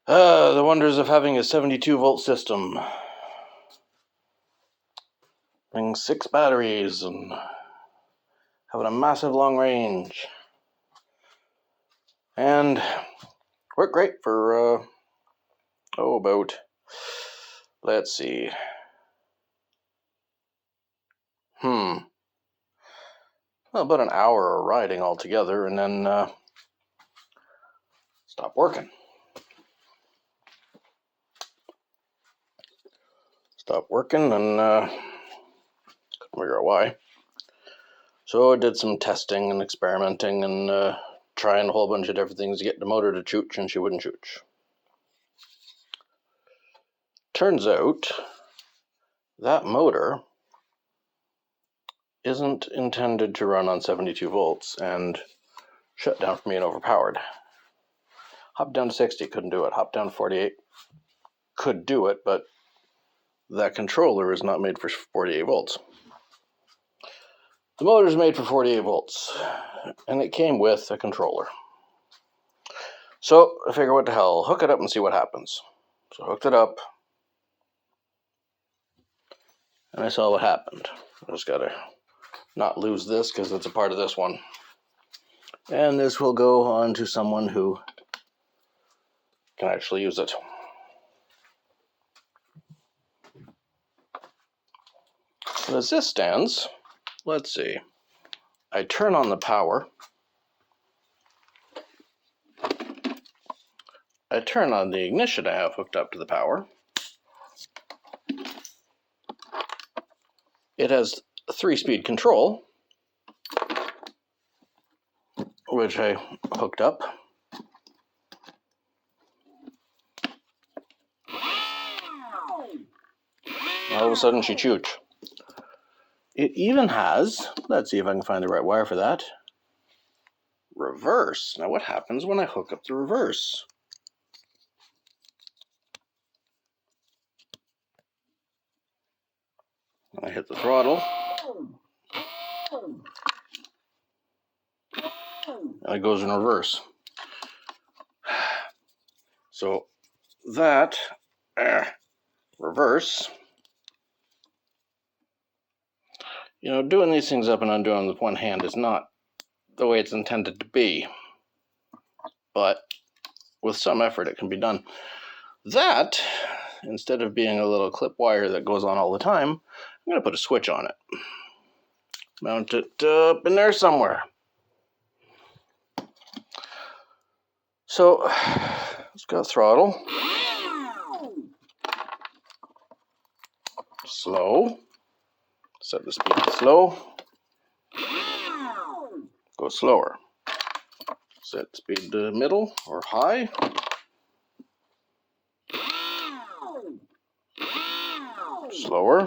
The wonders of having a 72-volt system. Having 6 batteries and having a massive long range. And worked great for, about, let's see. Well, about an hour of riding altogether, and then stopped working. Stopped working and couldn't figure out why. So I did some testing and experimenting and trying a whole bunch of different things to get the motor to chooch, and she wouldn't chooch. Turns out that motor isn't intended to run on 72 volts and shut down from being overpowered. Hop down to 60, couldn't do it. Hop down to 48, could do it, but that controller is not made for 48 volts. The motor's made for 48 volts, and it came with a controller. So I figure, what the hell, hook it up and see what happens. So I hooked it up, and I saw what happened. I just gotta not lose this because it's a part of this one. And this will go on to someone who can actually use it. So as this stands, let's see. I turn on the power. I turn on the ignition I have hooked up to the power. It has 3-speed control, which I hooked up. All of a sudden she chooched. It even has, let's see if I can find the right wire for that, reverse. Now what happens when I hook up the reverse? I hit the throttle. And it goes in reverse. So that reverse, doing these things up and undoing with one hand is not the way it's intended to be. But with some effort, it can be done. That, instead of being a little clip wire that goes on all the time, I'm going to put a switch on it. Mount it up in there somewhere. So, it's got throttle. Slow. Set the speed to slow. Go slower. Set speed to middle or high. Slower.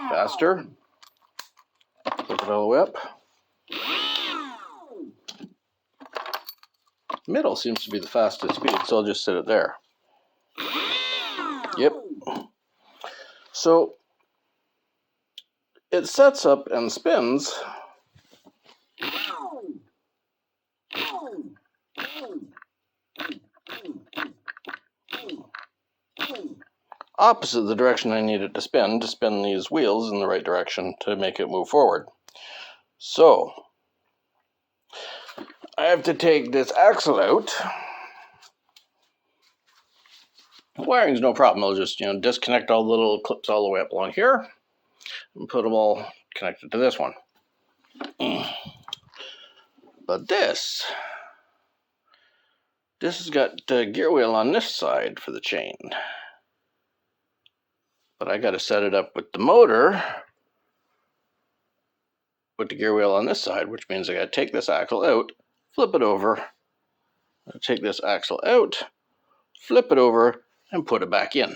Faster. Flip it all the way up. Middle seems to be the fastest speed, so I'll just set it there. Yep. So it sets up and spins opposite the direction I need it to spin these wheels in the right direction to make it move forward. So I have to take this axle out. Wiring's no problem. I'll just disconnect all the little clips all the way up along here and put them all connected to this one. But this has got the gear wheel on this side for the chain. But I got to set it up with the motor with the gear wheel on this side, which means I got to take this axle out, flip it over, take this axle out, flip it over, and put it back in.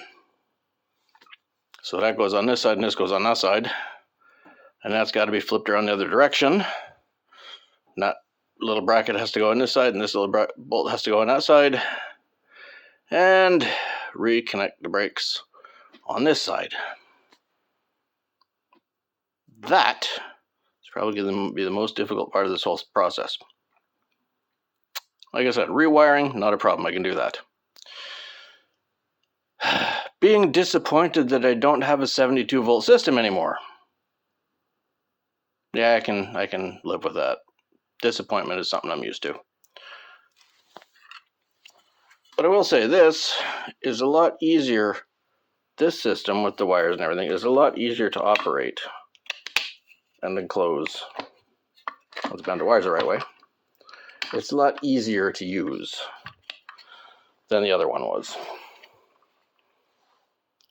So that goes on this side and this goes on that side. And that's got to be flipped around the other direction. And that little bracket has to go on this side and this little bolt has to go on that side. And reconnect the brakes on this side. That is probably going to be the most difficult part of this whole process. Like I said, rewiring, not a problem. I can do that. Being disappointed that I don't have a 72 volt system anymore. Yeah, I can live with that. Disappointment is something I'm used to. But I will say this is a lot easier. This system with the wires and everything is a lot easier to operate and then close. Let's bend the wires the right way. It's a lot easier to use than the other one was.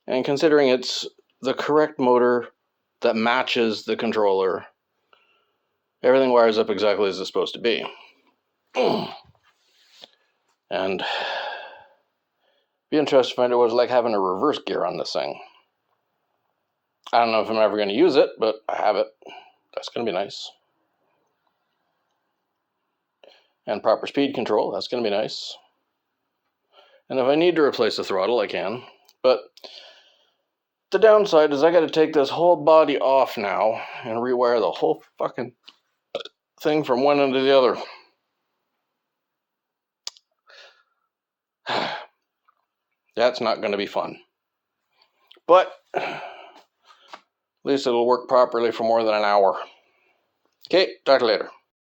And considering it's the correct motor that matches the controller, everything wires up exactly as it's supposed to be. And be interested to find out what it's like having a reverse gear on this thing. I don't know if I'm ever going to use it, but I have it. That's going to be nice. And proper speed control, that's going to be nice. And if I need to replace the throttle, I can. But the downside is I got to take this whole body off now and rewire the whole fucking thing from one end to the other. That's not going to be fun. But at least it'll work properly for more than an hour. Okay, talk to you later.